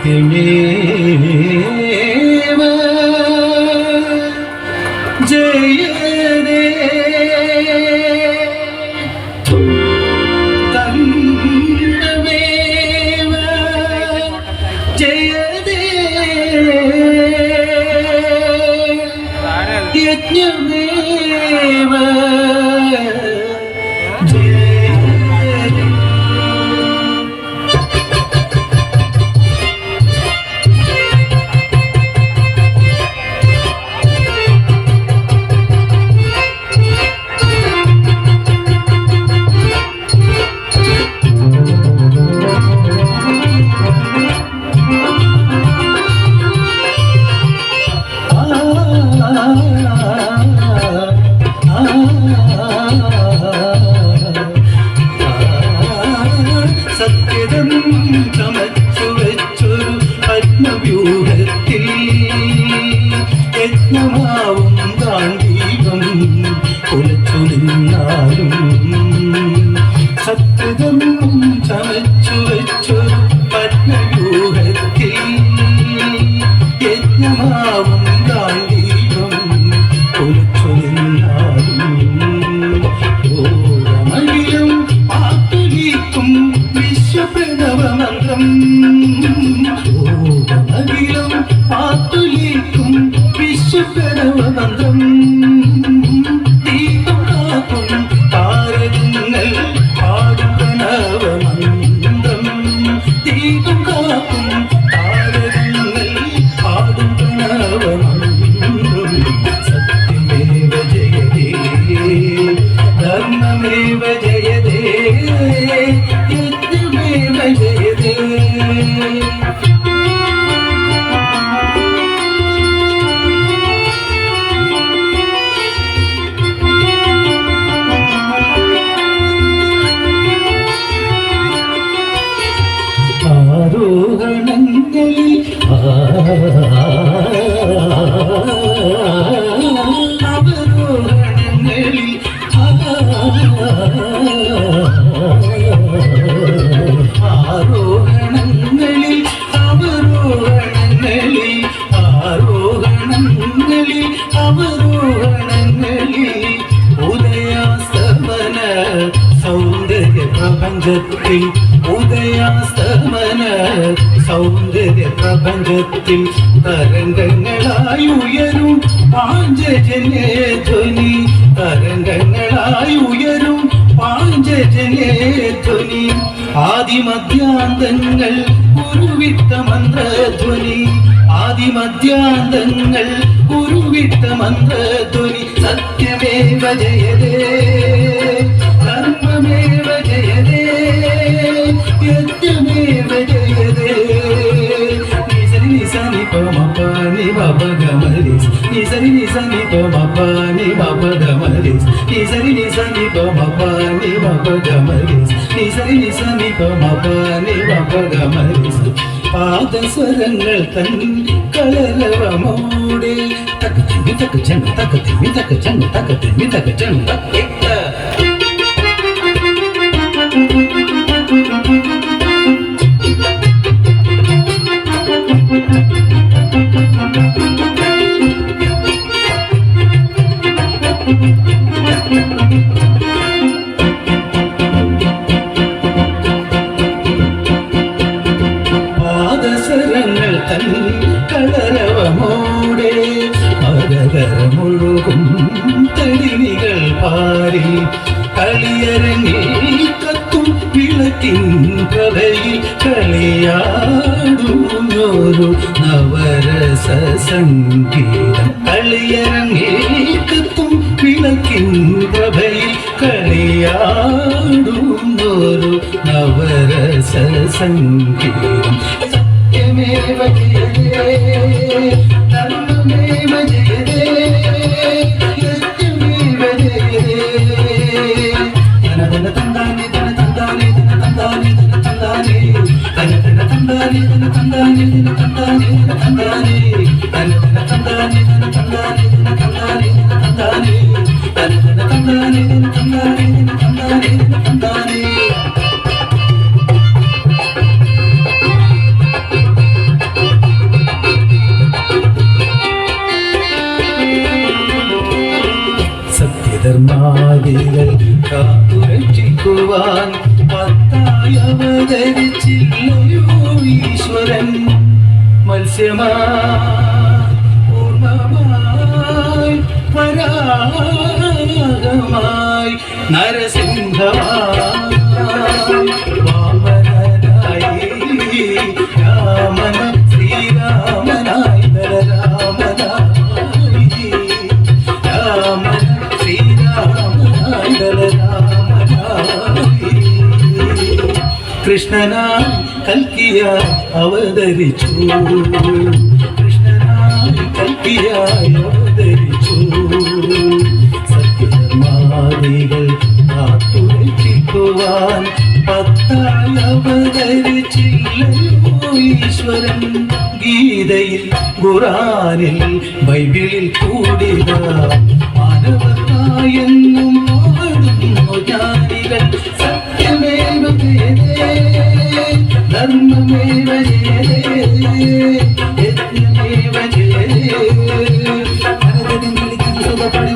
സത്യമേവ ജയതേ തന്നമേവ ജയതേ യജ്ഞമേവ സത്യദം ചമച്ചു വെച്ചൊരു പത്മവ്യൂഹത്തിൽ യജ്ഞമാവും ഗാന്ധീപം കുലച്ചു നിന്നാലും സത്യദം ചമച്ചു വെച്ചൊരു പത്മവ്യൂഹത്തിൽ യജ്ഞമാവും ഗാന്ധീപം കുലച്ചു നിന്നാലും ഓരമഴിലും പാട്ടുലീക്കും വിശ്വപ്രണവമന്ത്രം ഓരമഴിലും പാട്ടുലീക്കും വിശ്വപ്രണവമന്ത്രം ദീപം കാക്കും താരകങ്ങൾ പാടും പ്രണവമന്ത്രം ദീപം കാക്കും താരകങ്ങൾ പാടും പ്രണവമന്ത്രം സത്യമേവ ജയതേ ധർമ്മമേവ ജയതേ യജ്ഞമേവ ജയതേ ആരോഹണങ്ങളിൽ അവരോഹണങ്ങളിൽ ആരോഹണങ്ങളിൽ അവരോഹണങ്ങളിൽ ആരോഹണങ്ങളിൽ അവരോഹണങ്ങളിൽ ഉദയാസ്തമന സൗന്ദര്യ പ്രപഞ്ചത്തിൽ ഉദയാസ്തമന സൗന്ദര്യ പ്രപഞ്ചത്തിൽ തരംഗങ്ങളായി ഉയരും പാഞ്ചജന്യ ധ്വനി തരംഗങ്ങളായി ഉയരും പാഞ്ചജന്യ ധ്വനി ആദിമധ്യാന്തങ്ങൾ ഉരുവിട്ട മന്ത്രധ്വനി ആദിമധ്യാന്തങ്ങൾ ഉരുവിട്ട മന്ത്രധ്വനി സത്യമേവ ജയതേ ധർമ്മമേവ ജയതേ യജ്ഞമേവ ജയതേ നിസരി നിസനി പമപനി ബബഗമരിസ് നിസരി നിസനി പമപനി ബബഗമരിസ് നിസരി നിസനി പമപനി ബബഗമരിസ് നിസരി നിസനി പമപനി ബബഗമരിസ് പാദസ്വരങ്ങൾ തൻ കളരവമോടെ തകതിമി തകചന തകതിമി തകചന തകതിമി തകചന തകേക്ക പാദസരങ്ങൾ തൻ കളരവമോടെ അകരമുഴുകും തടിനികൾ പാരി കളിയരങ്ങിൽ കത്തും വിളക്കിൻ പ്രഭയിൽ കളിയാടുന്നൊരു നവരസ സംഗീതം കളിയരങ്ങിൽ കത്തും വിളക്കിൻ പ്രഭയിൽ കളിയാടുന്നൊരു നവരസ സംഗീതം സത്യമേവ ജയതേ ധർമ്മമേവ ജയതേ യജ്ഞമേവ ജയതേ ധന തന്താനി ധന തന്താനി ധന തന്താനി ധന തന്താനി ധന തന്താനി ധന തന്താനി ധന തന്താനി ധന തന്താനി ധന തന്താനി ധന തന്താനി ധന തന്താനി ധന തന്താനി ധന തന്താനി ധന തന്താനി ധന തന്താനി ധന തന്താനി ഈശ്വരൻ മത്സ്യമായി പൂർണ്ണമായി വരാഹമായി നരസിംഹമായി വാമനനായി രാമന ശ്രീരാമനായി ബലരാമനായി രാമന ശ്രീരാമനായി ബലരാമനായി കൃഷ്ണനായി കൽക്കിയായി അവതരിച്ചു കൃഷ്ണനായി കൽക്കിയായി അവതരിച്ചു സത്യധർമാദികൾ കാത്തുരക്ഷിക്കുവാൻ പത്തായി അവതരിച്ചില്ലയോ ഈശ്വരൻ ഗീതയിൽ ഖുറാനിൽ ബൈബിളിൽ കൂടിയ മാനവനായെന്നും ഓടുന്നു ജ്ഞാനികൾ സത്യമേവ ജയതേ ധർമ്മമേവ ജയതേ യജ്ഞമേവ ജയതേ ഭരതൻ കളിക്കുന്ന സുഖപടി